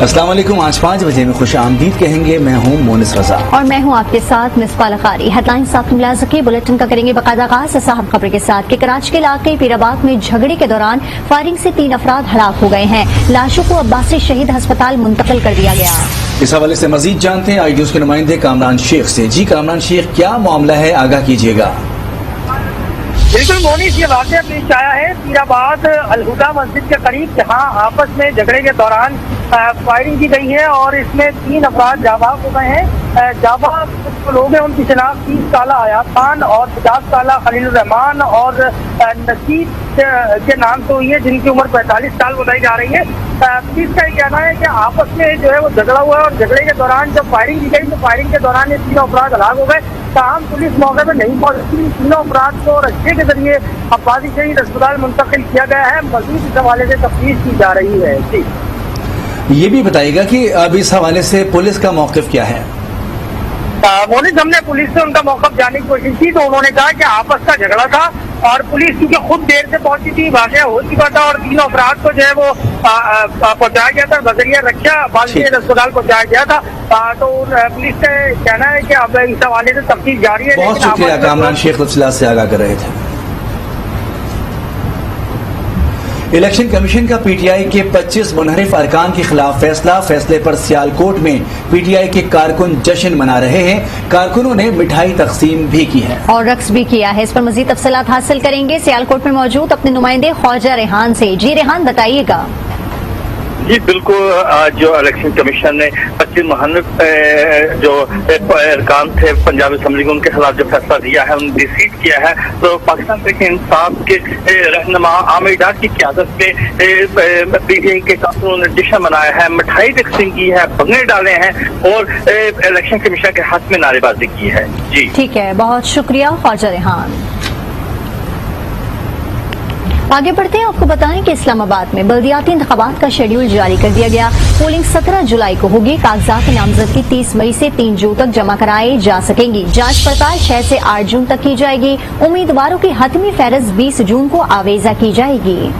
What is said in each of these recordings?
अस्सलाम वालेकुम। आज 5 बजे में खुश आमदीद कहेंगे। मैं हूँ मोनिस रजा और मैं हूँ आपके साथ मिसबाह कारी। हेडलाइंस आपको मिला सके बुलेटिन का करेंगे बाकायदा आगाज़ साहब खबर के साथ कि कराची के इलाके पीराबाद में झगड़े के दौरान फायरिंग से 3 अफराद हलाक हो गए हैं। लाशों को अब्बासी शहीद अस्पताल मुंतकिल कर दिया गया। इस हवाले से मजीद जानते हैं आई न्यूज़ के नुमाइंदे कामरान शेख से। जी कामरान शेख, क्या मामला है, आगाह कीजिएगा। बिल्कुल मोनिस, ये वाक़या पेश आया है पीराबाद अलहुदा मस्जिद के करीब, जहां आपस में झगड़े के दौरान फायरिंग की गई है और इसमें 3 अफराद जाबाज हो गए हैं। जाबाज जो लोग हैं उनकी शनाख्त 30 साला आयात खान और 50 साला खलीलुर रहमान और नसीब के नाम से हुई है, जिनकी उम्र 45 साल बताई जा रही है। पुलिस का ये कहना है कि आपस में जो है वो झगड़ा हुआ है और झगड़े के दौरान जब फायरिंग की गई तो फायरिंग के दौरान ये 3 अफराद हलाक हो गए। ताहम पुलिस मौके पर नहीं पहुंची। 3 अफराद को रस्से के जरिए अब्बासी शहीद अस्पताल मुंतकिल किया गया है। मजीद इस हवाले से तफ्तीश की जा रही है। जी, ये भी बताइएगा कि अब इस हवाले से पुलिस का मौक़िफ़ क्या है। मोनिस, हमने पुलिस से उनका मौक़िफ़ जानने की कोशिश की तो उन्होंने कहा कि आपस का झगड़ा था और पुलिस क्योंकि खुद देर से पहुंची थी, वाक़या हो चुका था और 3 अफराद को जो है वो पहुंचाया गया था, बजरिया रक्षा बालसी अस्पताल पहुंचाया गया था। तो पुलिस का कहना है कि अब इस हवाले से तफ्तीश जारी है। बहुत शुक्रिया कामरान शेख, तफसीलात से आगाह कर रहे थे। इलेक्शन कमीशन का पीटीआई के 25 मुनहरिफ अरकान के खिलाफ फैसले पर सियालकोट में पीटीआई के कारकुन जश्न मना रहे हैं। कारकुनों ने मिठाई तकसीम भी की है और रक्स भी किया है। इस पर मजीद तफसीलात हासिल करेंगे सियालकोट में मौजूद अपने नुमाइंदे ख्वाजा रेहान से। जी रेहान, बताइएगा। जी बिल्कुल, जो इलेक्शन कमीशन ने 25 मुनहरिफ जो अरकान थे पंजाब असम्बली को, उनके खिलाफ जो फैसला दिया है, उन्हें डिसीट किया है, तो पाकिस्तान तहरीक इंसाफ के रहनुमा आमिर डार की क़यादत में पीटीआई के कारकुनों ने जश्न मनाया है, मिठाई तकसीम की है, भंगड़े डाले हैं और इलेक्शन कमीशन के हाथ में नारेबाजी की है। जी ठीक है, बहुत शुक्रिया ख्वाजा रेहान। आगे बढ़ते हैं, आपको बताएं कि इस्लामाबाद में बल्दियाती इंतखाबात का शेड्यूल जारी कर दिया गया। पोलिंग 17 जुलाई को होगी। कागजात नामजदगी 30 मई से 3 जून तक जमा कराई जा सकेंगी। जांच पड़ताल 6 से 8 जून तक की जाएगी। उम्मीदवारों की हतमी फहरिस्त 20 जून को आवेजा की जाएगी।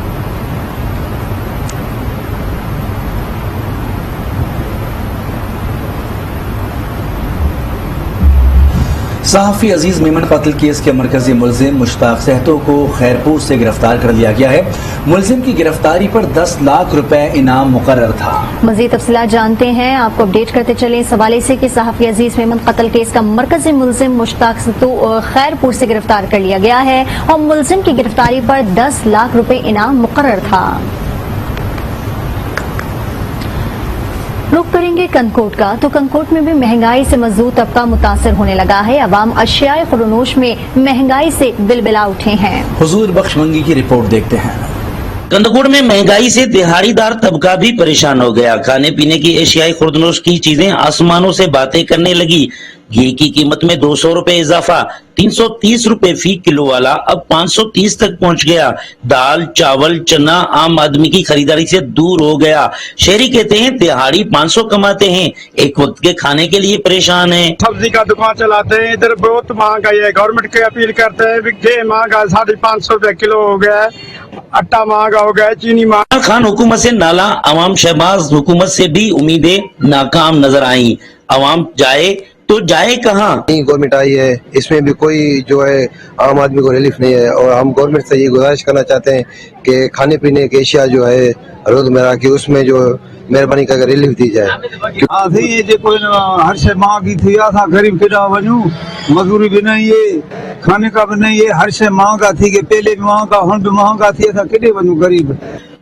सहाफ़ी अजीज मेमन कत्ल केस के मरकजी मुलजिम मुश्ताक सहतो को खैरपुर से गिरफ्तार कर लिया गया है। मुलजिम की गिरफ्तारी पर 10 लाख रुपए इनाम मुकर्रर था। मजीद तफसीलात जानते हैं, आपको अपडेट करते चले इस हवाले से कि सहाफ़ी अजीज मेमन कत्ल केस का मरकजी मुलजिम मुश्ताक सहतो खैरपुर से गिरफ्तार कर लिया गया है और मुलजिम की गिरफ्तारी पर 10 लाख रुपए इनाम मुकर्रर था। रुख करेंगे कनकोट का, तो कनकोट में भी महंगाई से मजदूर तबका मुतासर होने लगा है। अवाम अशियाए खुरनोश में महंगाई से बिलबिला उठे हैं। हुजूर बख्श मंगी की रिपोर्ट देखते हैं। कंदकोट में महंगाई से दिहाड़ीदार तबका भी परेशान हो गया। खाने पीने की एशियाई खुर्दनोश की चीजें आसमानों से बातें करने लगी। घी की कीमत में 200 रुपए इजाफा, 330 रुपए फी किलो वाला अब 530 तक पहुंच गया। दाल चावल चना आम आदमी की खरीदारी से दूर हो गया। शहरी कहते हैं दिहाड़ी 500 कमाते हैं, एक वक्त के खाने के लिए परेशान है। सब्जी का दुकान चलाते हैं, इधर बहुत महंगाई है। गवर्नमेंट की अपील करते हैं, गेहूं महंगा 550 रुपए किलो हो गया है, आटा महंगा हो गया है, चीनी महंगा। खान हुकूमत से नाला, अवाम शहबाज हुकूमत से भी उम्मीदें नाकाम नजर आई। अवाम जाए तो जाए कहाँ? गवर्नमेंट आई है, इसमें भी कोई जो है आम आदमी को रिलीफ नहीं है और हम गवर्नमेंट से ये गुजारिश करना चाहते हैं कि खाने पीने की एशिया जो है रोजमर्रा की, उसमें जो मेहरबानी करके रिलीफ दी जाए। हर शे महंगी थी, गरीब केॾा वञूं, मजदूरी भी नहीं है, खाने का भी नहीं है, हर शे महंगा थी कि पहले भी महंगा हुन भी महंगा थी, असां केॾे वञूं गरीब।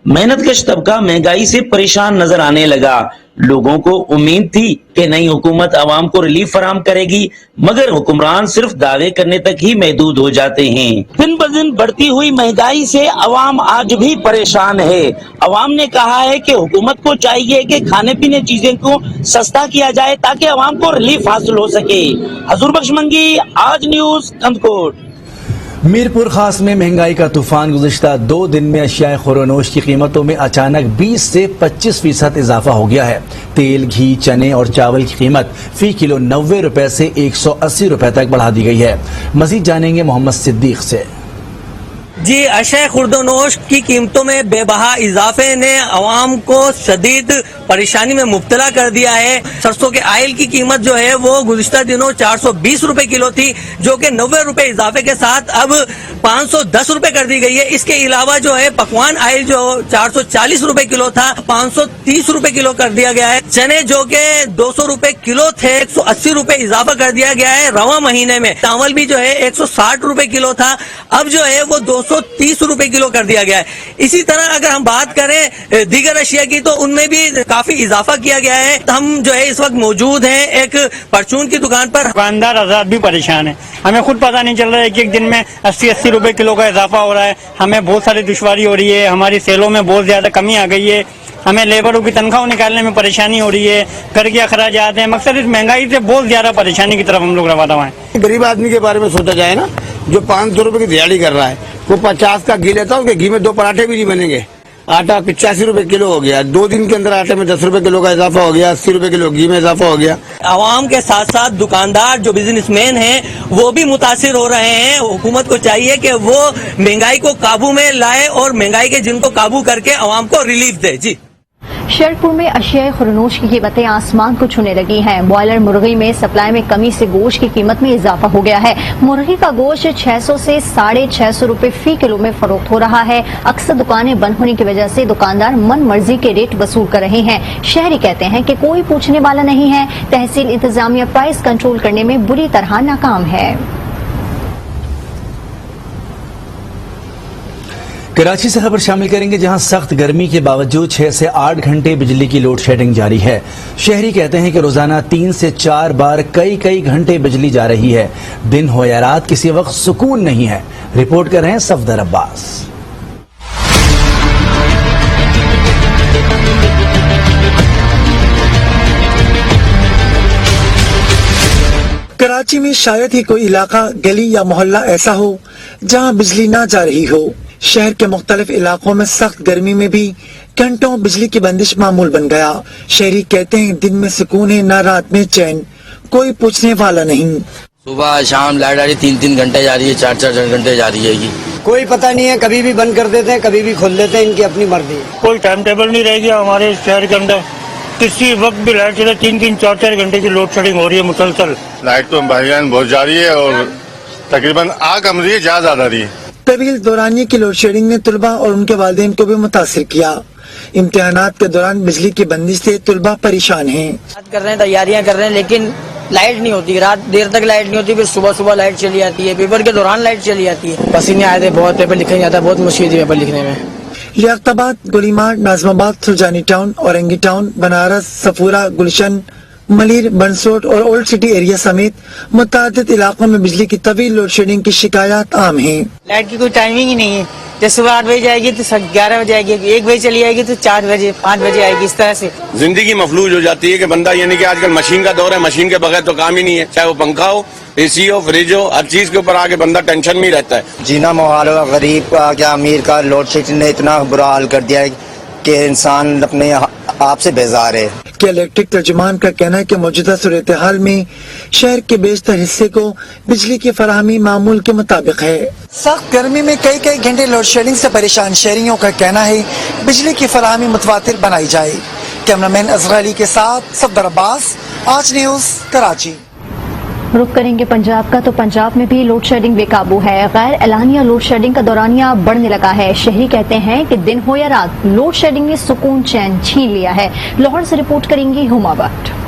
मेहनतकश तबका महंगाई से परेशान नजर आने लगा। लोगों को उम्मीद थी कि नई हुकूमत अवाम को रिलीफ फराम करेगी, मगर हुक्मरान सिर्फ दावे करने तक ही महदूद हो जाते हैं। दिन ब दिन बढ़ती हुई महंगाई से अवाम आज भी परेशान है। अवाम ने कहा है कि हुकूमत को चाहिए कि खाने पीने चीजें को सस्ता किया जाए ताकि अवाम को रिलीफ हासिल हो सके। हुजूर बख्श मंगी, आज न्यूज, कंदकोट। मीरपुर खास में महंगाई का तूफान। गुज़िश्ता 2 दिन में अशियाए खुरनोश की कीमतों में अचानक 20 से 25% इजाफा हो गया है। तेल, घी, चने और चावल की कीमत फी किलो 90 रुपए से 180 रुपए तक बढ़ा दी गई है। मजीद जानेंगे मोहम्मद सिद्दीक से। जी, अशियाए खुर्दनोश की कीमतों में बेबहा इजाफे ने अवाम को शदीद परेशानी में मुब्तला कर दिया है। सरसों के आयल की कीमत जो है वो गुज़िश्ता दिनों 420 रुपए किलो थी, जो कि 90 रुपए इजाफे के साथ अब 510 रुपए कर दी गई है। इसके अलावा जो है पकवान आयल जो 440 रुपए किलो था 530 रुपए किलो कर दिया गया है। चने जो कि 200 रुपए किलो थे 180 रुपए इजाफा कर दिया गया है। रवा महीने में चावल भी जो है 160 रुपए किलो था, अब जो है वो 230 रुपए किलो कर दिया गया है। इसी तरह अगर हम बात करें दीगर अशिया की तो उनमें भी काफी इजाफा किया गया है। हम जो है इस वक्त मौजूद हैं एक परचून की दुकान पर। दुकानदार आजाद भी परेशान है, हमें खुद पता नहीं चल रहा है कि एक दिन में 80-80 रुपए किलो का इजाफा हो रहा है। हमें बहुत सारी दुश्वारी हो रही है, हमारी सेलों में बहुत ज्यादा कमी आ गई है, हमें लेबरों की तनख्वाह निकालने में परेशानी हो रही है, घर के अखराजात हैं। मकसद इस महंगाई से बहुत ज्यादा परेशानी की तरफ हम लोग रवा दवा हैं। गरीब आदमी के बारे में सोचा जाए ना, जो 500 रुपए की दिहाड़ी कर रहा है वो 50 का घी लेता है, उसके घी में 2 पराठे भी नहीं बनेंगे। आटा 85 रुपए किलो हो गया, 2 दिन के अंदर आटे में 10 रुपए किलो का इजाफा हो गया, 80 रुपए किलो घी में इजाफा हो गया। आवाम के साथ साथ दुकानदार जो बिजनेसमैन हैं वो भी मुतासिर हो रहे हैं। हुकूमत को चाहिए कि वो महंगाई को काबू में लाए और महंगाई के जिनको काबू करके आवाम को रिलीफ दे। जी, शेरपुर में अशियाए खुरनोश की कीमतें आसमान को छूने लगी हैं। बॉयलर मुर्गी में सप्लाई में कमी से गोश्त की कीमत में इजाफा हो गया है। मुर्गी का गोश्त 600 से 650 रुपए फी किलो में फरोख्त हो रहा है। अक्सर दुकानें बंद होने की वजह से दुकानदार मन मर्जी के रेट वसूल कर रहे हैं। शहरी कहते हैं कि कोई पूछने वाला नहीं है। तहसील इंतजामिया प्राइस कंट्रोल करने में बुरी तरह नाकाम है। कराची से खबर शामिल करेंगे, जहां सख्त गर्मी के बावजूद 6 से 8 घंटे बिजली की लोड शेडिंग जारी है। शहरी कहते हैं कि रोजाना 3 से 4 बार कई घंटे बिजली जा रही है। दिन हो या रात किसी वक्त सुकून नहीं है। रिपोर्ट कर रहे हैं सफदर अब्बास। कराची में शायद ही कोई इलाका, गली या मोहल्ला ऐसा हो जहां बिजली ना जा रही हो। शहर के मुख्तलिफ इलाकों में सख्त गर्मी में भी घंटों बिजली की बंदिश मामूल बन गया। शहरी कहते हैं दिन में सुकून है, ना रात में चैन, कोई पूछने वाला नहीं। सुबह शाम लाइट आ रही, 3-3 घंटे जा रही है, 4-4 घंटे जा रही है। कोई पता नहीं है, कभी भी बंद कर देते हैं, कभी भी खोल देते हैं, इनकी अपनी मर्जी है। कोई टाइम टेबल नहीं रह गया हमारे शहर के अंदर। किसी वक्त भी लाइट चले, 3-3, 4-4 घंटे की लोड शेडिंग हो रही है मुसलसल। लाइट तो भाईजान बहुत जा रही है और तकरीबन आ कम रही है, ज्यादा रही है। तवील दौरानिये की लोड शेडिंग ने तुलबा और उनके वालिदैन को भी मुतासिर किया। इम्तिहानात के दौरान बिजली की बंदिश से तुलबा परेशान हैं। कर रहे हैं, तैयारियां कर रहे हैं, लेकिन लाइट नहीं होती। रात देर तक लाइट नहीं होती, फिर सुबह लाइट चली जाती है। पेपर के दौरान लाइट चली जाती है। पसीने आए थे बहुत, पेपर लिखा नहीं जाता, बहुत मुश्किल थी पेपर लिखने में। लियाकताबाद, गोलीमार, नाजमाबाद, सुलजानी टाउन, औरंगी टाउन, बनारस, सफूरा, गुलशन, मलिर, बंसोट और ओल्ड सिटी एरिया समेत मुतादिद इलाकों में बिजली की तवील लोड शेडिंग की शिकायत आम है। लाइट की कोई टाइमिंग ही नहीं है। जैसे सुबह 8 बजे जाएगी तो 11 बजे आएगी, 1 बजे चली आएगी तो 4 बजे 5 बजे आएगी। इस तरह से जिंदगी मफलूज हो जाती है कि बंदा, यानी कि आजकल मशीन का दौर है, मशीन के बगैर तो काम ही नहीं है। चाहे वो पंखा हो, एसी हो, फ्रिज हो, हर चीज के ऊपर आके बंदा टेंशन में रहता है। जीना मुहाल होगा, गरीब का क्या अमीर का। लोड शेडिंग ने इतना बुरा हाल कर दिया है कि इंसान अपने आप से बेजार है। के इलेक्ट्रिक तर्जुमान का कहना है कि मौजूदा सूरत हाल में शहर के बेशतर हिस्से को बिजली की फराहमी मामूल के मुताबिक है। सख्त गर्मी में कई घंटे लोड शेडिंग से परेशान शहरियों का कहना है बिजली की फराहमी मुतवातिर बनाई जाए। कैमरामैन अजहर अली के साथ सफदर अब्बास, आज न्यूज, कराची। रुक करेंगे पंजाब का, तो पंजाब में भी लोड शेडिंग बेकाबू है। गैर एलानिया लोड शेडिंग का दौरानिया बढ़ने लगा है। शहरी कहते हैं कि दिन हो या रात लोड शेडिंग ने सुकून चैन छीन लिया है। लाहौर से रिपोर्ट करेंगी हुमा भट्ट।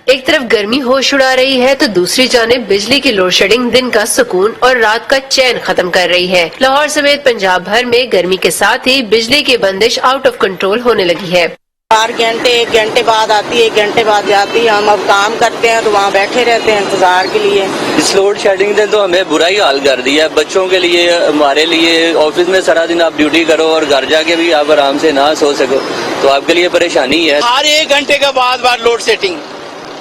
एक तरफ गर्मी होश उड़ा रही है तो दूसरी जानिब बिजली की लोड शेडिंग दिन का सुकून और रात का चैन खत्म कर रही है। लाहौर समेत पंजाब भर में गर्मी के साथ ही बिजली की बंदिश आउट ऑफ कंट्रोल होने लगी है। 4 घंटे 1 घंटे बाद आती है, 1 घंटे बाद जाती है। हम अब काम करते हैं तो वहाँ बैठे रहते हैं इंतजार के लिए। इस लोड शेडिंग ने तो हमें बुरा ही हाल कर दिया है। बच्चों के लिए, हमारे लिए, ऑफिस में सारा दिन आप ड्यूटी करो और घर जाके भी आप आराम से ना सो सको, तो आपके लिए परेशानी है। हर 1 घंटे का बाद लोड शेडिंग,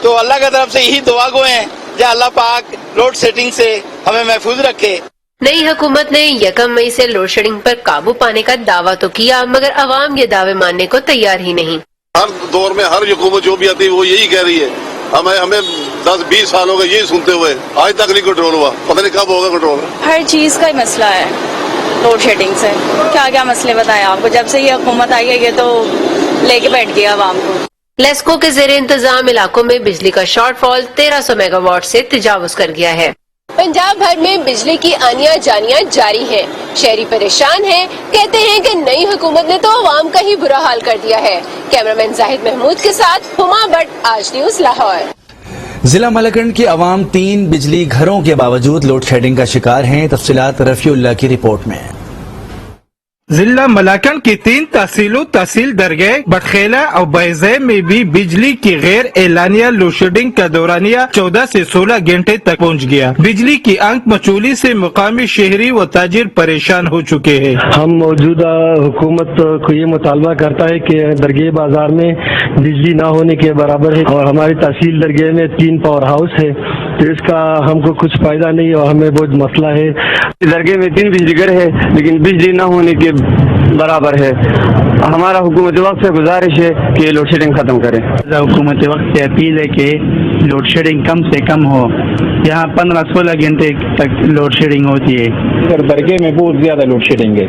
तो अल्लाह की तरफ से यही दुआ गो है कि अल्लाह पाक लोड शेडिंग से हमें महफूज रखे। नई हुकूमत ने 1 मई से लोड शेडिंग पर काबू पाने का दावा तो किया, मगर अवाम ये दावे मानने को तैयार ही नहीं। हर दौर में हर हुकूमत जो भी आती है वो यही कह रही है हमें 10-20 साल हो गए यही सुनते हुए, आज तक नहीं कंट्रोल हुआ, पता नहीं कब होगा कंट्रोल। हर चीज का ही मसला है लोड शेडिंग से। क्या क्या मसले बताएं आपको, जब से ये हुकूमत आई है ये तो लेके बैठ गया आवाम को। लेस्को के जेर इंतजाम इलाकों में बिजली का शॉर्टफॉल 1300 मेगावाट से तजावुज कर गया है। पंजाब भर में बिजली की आनियां जानियां जारी हैं। शहरी परेशान हैं, कहते हैं कि नई हुकूमत ने तो अवाम का ही बुरा हाल कर दिया है। कैमरामैन जाहिद महमूद के साथ हुमा भट्ट, आज न्यूज लाहौर। जिला मलकंड की आवाम 3 बिजली घरों के बावजूद लोड शेडिंग का शिकार हैं। तफसीलात रफीउल्लाह की रिपोर्ट में। जिला मलाकंड की 3 तहसीलों तहसील दरगाह, बटखेला और बैज़े में भी बिजली की गैर एलानिया लोड शेडिंग का दौरानिया 14 से 16 घंटे तक पहुंच गया। बिजली की आंख मचोली से मुकामी शहरी व ताजिर परेशान हो चुके हैं। हम मौजूदा हुकूमत को ये मुतालबा करता है कि दरगाह बाजार में बिजली ना होने के बराबर है और हमारी तहसील दरगाह में 3 पावर हाउस है, तो इसका हमको कुछ फायदा नहीं और हमें बहुत मसला है। दरगाह में 3 बिजली घर है लेकिन बिजली न होने के बराबर है। हमारा हुकूमत वक्त से गुजारिश है कि लोड शेडिंग खत्म करें। हुकूमत वक्त से अपील है कि लोड शेडिंग कम से कम हो। यहाँ 15-16 घंटे तक लोड शेडिंग होती है। दरगाह में बहुत ज्यादा लोड शेडिंग है।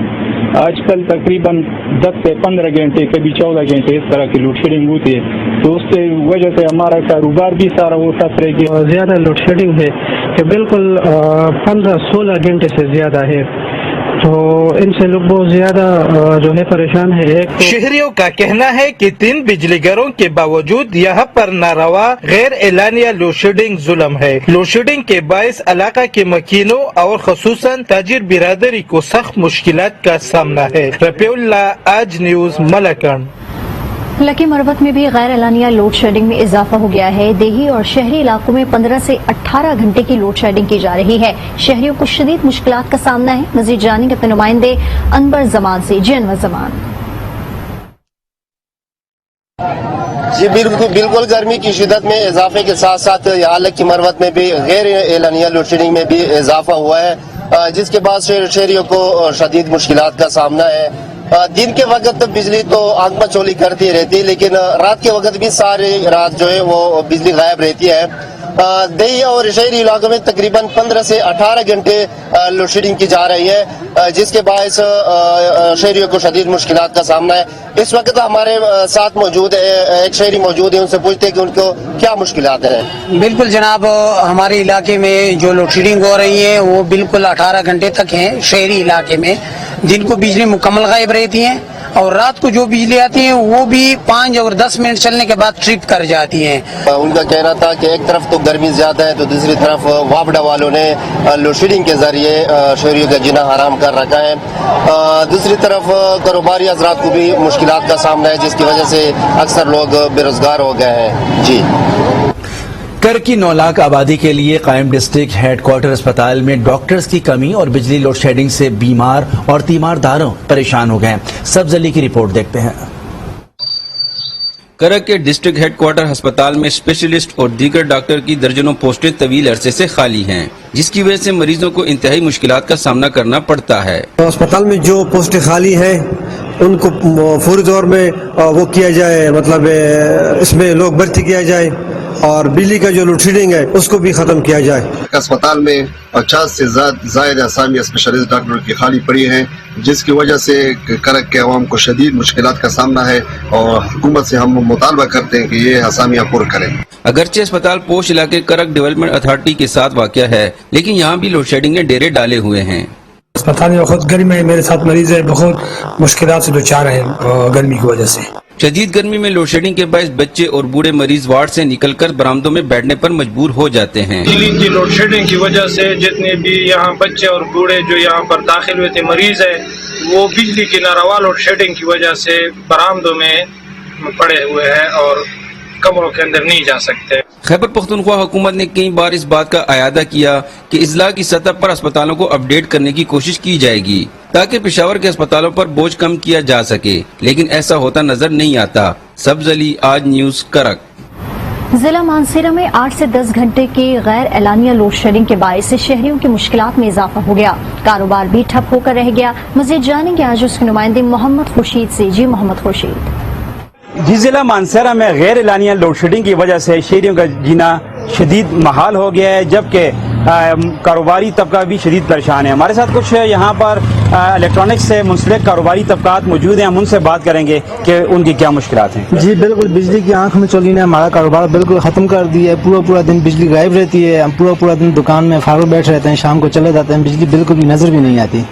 आजकल तकरीबन 10 से 15 घंटे, कभी 14 घंटे इस तरह की लोड शेडिंग होती है, तो उससे वजह से हमारा कारोबार भी सारा वो खतरे की ज्यादा लोड शेडिंग है कि बिल्कुल 15-16 घंटे से ज्यादा है, तो इनसे लोग बहुत ज्यादा जो है परेशान है। एक तो शहरियों का कहना है कि 3 बिजली घरों के बावजूद यहाँ पर नारवा गैर एलानिया लोड शेडिंग जुल्म है। लोड शेडिंग के बायस इलाका के मकीनों और खसूसन ताजिर बिरादरी को सख्त मुश्किलात का सामना है। रफीउल्लाह, आज न्यूज, मलकंड। लकी मरवत में भी गैर एलानिया लोड शेडिंग में इजाफा हो गया है। देही और शहरी इलाकों में 15 से 18 घंटे की लोड शेडिंग की जा रही है। शहरियों को शदीद मुश्किलात का सामना है। मजीद जानेंगे अपने नुमाइंदे अनवर जमान से। जी अनवर जमान। जी बिल्कुल गर्मी की शिदत में इजाफे के साथ साथ यहाँ लकी मरवत में भी गैर एलानिया लोड शेडिंग में भी इजाफा हुआ है, जिसके बाद शहरियों को शदीद मुश्किलात का सामना है। दिन के वक्त बिजली तो आंख मचोली करती रहती है, लेकिन रात के वक्त भी सारी रात जो है वो बिजली गायब रहती है। देही और शहरी इलाकों में तकरीबन 15 से 18 घंटे लोड शेडिंग की जा रही है, जिसके बायस शहरियों को शदीद मुश्किलात का सामना है। इस वक्त हमारे साथ मौजूद है एक शहरी मौजूद है, उनसे पूछते हैं कि उनको क्या मुश्किलात हैं। बिल्कुल जनाब, हमारे इलाके में जो लोड शेडिंग हो रही है वो बिल्कुल 18 घंटे तक है। शहरी इलाके में दिन को बिजली मुकम्मल गायब रहती है और रात को जो बिजली आती है वो भी 5 और 10 मिनट चलने के बाद ट्रिप कर जाती है। उनका कहना था कि एक तरफ तो गर्मी ज्यादा है, तो दूसरी तरफ वापडा वालों ने लोड शेडिंग के जरिए शहरियों का जीना हराम कर रखा है। दूसरी तरफ कारोबारी हजरात को भी मुश्किलात का सामना है, जिसकी वजह से अक्सर लोग बेरोजगार हो गए हैं। जी। कर की 9 लाख आबादी के लिए कायम डिस्ट्रिक्ट हेडक्वार्टर अस्पताल में डॉक्टर्स की कमी और बिजली लोड शेडिंग से बीमार और तीमारदारों परेशान हो गए। सब्ज अली की रिपोर्ट देखते हैं। करक के डिस्ट्रिक्ट हेडक्वार्टर अस्पताल में स्पेशलिस्ट और दीगर डॉक्टर की दर्जनों पोस्टें तवील अरसे से खाली हैं, जिसकी वजह से मरीजों को इंतहाई मुश्किलात का सामना करना पड़ता है। अस्पताल में जो पोस्टें खाली हैं उनको फौरी तौर में वो किया जाए, मतलब इसमें लोग भर्ती किया जाए और बिजली का जो लोड शेडिंग है उसको भी खत्म किया जाए। अस्पताल में 50 से ज्यादा असामी स्पेशलिस्ट डॉक्टरों की खाली पड़ी हैं, जिसकी वजह से करक के अवाम को शदीद मुश्किलात का सामना है और हुकूमत से हम मुतालबा करते हैं कि ये असामियाँ पूरी करें। अगरचे अस्पताल पोश इलाके करक डेवलपमेंट अथॉरिटी के साथ वाक़या है, लेकिन यहाँ भी लोड शेडिंग ने डेरे डाले हुए हैं। अस्पताल में खुद गर्मी में मेरे साथ मरीज है, बहुत मुश्किलात से दो चार है गर्मी की वजह से। शदीद गर्मी में लोड शेडिंग के बायस बच्चे और बूढ़े मरीज वार्ड से निकलकर बरामदों में बैठने पर मजबूर हो जाते हैं। बिजली की लोड शेडिंग की वजह से जितने भी यहाँ बच्चे और बूढ़े जो यहाँ पर दाखिल हुए थे मरीज है, वो बिजली की नारवा लोड शेडिंग की वजह से बरामदों में पड़े हुए हैं और कमरों के अंदर नहीं जा सकते। खैबर पख्तूनख्वा हुकूमत ने कई बार इस बात का अयादा किया कि इजला की सतह पर अस्पतालों को अपडेट करने की कोशिश की जाएगी ताकि पेशावर के अस्पतालों पर बोझ कम किया जा सके, लेकिन ऐसा होता नजर नहीं आता। सब्ज अली, आज न्यूज, करक। जिला मानसरा में 8 से 10 घंटे की गैर एलानिया लोड शेडिंग के बायस शहरियों की मुश्किलात में इजाफा हो गया। कारोबार भी ठप होकर रह गया। मजीद जानेंगे आज उसके नुमाइंदे मोहम्मद खुर्शीद से। जी मोहम्मद खुर्शीद। جی ضلع مانسہرہ میں غیر اعلانیہ لوڈ شیڈنگ کی وجہ سے شہریوں کا جینا شدید محال ہو گیا ہے، جبکہ کاروباری طبقہ بھی شدید پریشان ہے۔ ہمارے ساتھ کچھ یہاں پر الیکٹرانکس سے منسلک کاروباری طبقات موجود ہیں، ہم ان سے بات کریں گے کہ ان کی کیا مشکلات ہیں۔ جی بالکل، بجلی کی آنکھ میں چولی نے ہمارا کاروبار بالکل ختم کر دیا ہے۔ پورا دن بجلی غائب رہتی ہے، ہم پورا دن دکان میں فارغ بیٹھ رہتے ہیں، شام کو چلے جاتے ہیں، بجلی بالکل بھی نظر بھی نہیں آتی۔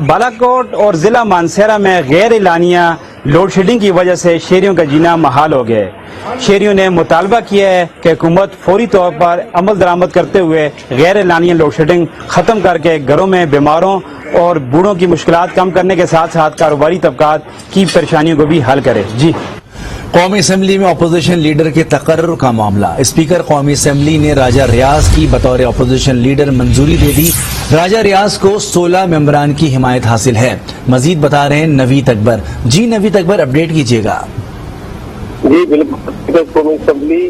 بالا کوٹ اور ضلع مانسہرہ میں غیر اعلانیہ لوڈ شیڈنگ کی وجہ سے شہریوں کا جینا محال ہو گیا ہے۔ شہریوں نے مطالبہ کیا ہے کہ حکومت فوری طور پر عمل درآمد کرتے ہوئے غیر اعلانیہ لوڈ شیڈنگ ختم کر کے گھروں میں بیماروں اور بوڑھوں کی مشکلات کم کرنے کے ساتھ ساتھ کاروباری طبقات کی پریشانیوں کو بھی حل کرے۔ جی قومی اسمبلی میں اپوزیشن لیڈر کے تقرر کا معاملہ، اسپیکر قومی اسمبلی نے راجہ ریاض کی بطور اپوزیشن لیڈر منظوری دے دی۔ راجہ ریاض کو 16 ممبران کی حمایت حاصل ہے۔ مزید بتا رہے ہیں نوید اکبر۔ جی نوید اکبر، اپڈیٹ کیجیے گا۔ جی بالکل، قومی اسمبلی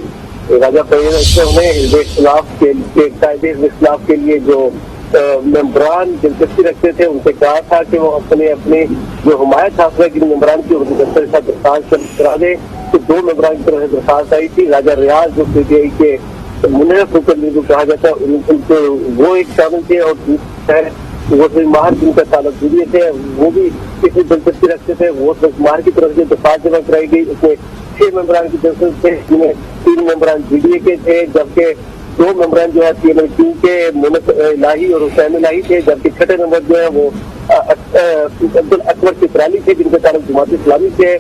راجہ پرویز نے قاعدے اختلاف کے لیے جو ممبران دلچسپی رکھتے تھے ان سے کہا تھا کہ وہ اپنی جو حمایت حاصل ہے جن ممبران کی درخواست کرا دے، تو 2 ممبران کی طرف سے درخواست آئی تھی۔ راجہ ریاض جو پی ٹی آئی کے منحرف رکن جن کو کہا جاتا ہے وہ ایک شامل تھے، اور وہ ماہر جن کا تعلق جڑیے تھے وہ بھی اس میں دلچسپی رکھتے تھے۔ وہ ماہر کی طرف سے درخواست جمع کرائی گئی، اس میں 6 ممبران کی درخواست تھے، جن میں 3 ممبران جی ڈی اے کے تھے، جبکہ 2 ممبران جو ہے پی ایم ایل ٹیم کے منت الہی اور حسین الہی تھے، جبکہ 6 نمبر جو ہے وہ عبدالاکبر چترالی تھے جن کے تعلق جماعت اسلامی سے،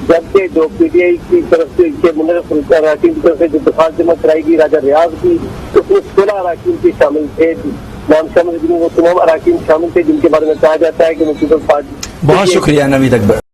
جبکہ جو پی ٹی آئی کی طرف سے منحرف اراکین کی طرف سے جو درخواست جمع کرائی گئی راجہ ریاض کی، اس میں 16 اراکین کے شامل تھے، نام شامل جن میں وہ تمام اراکین شامل تھے جن کے بارے میں کہا جاتا ہے کہ وہ پیپلز پارٹی۔ بہت شکریہ نوید اکبر۔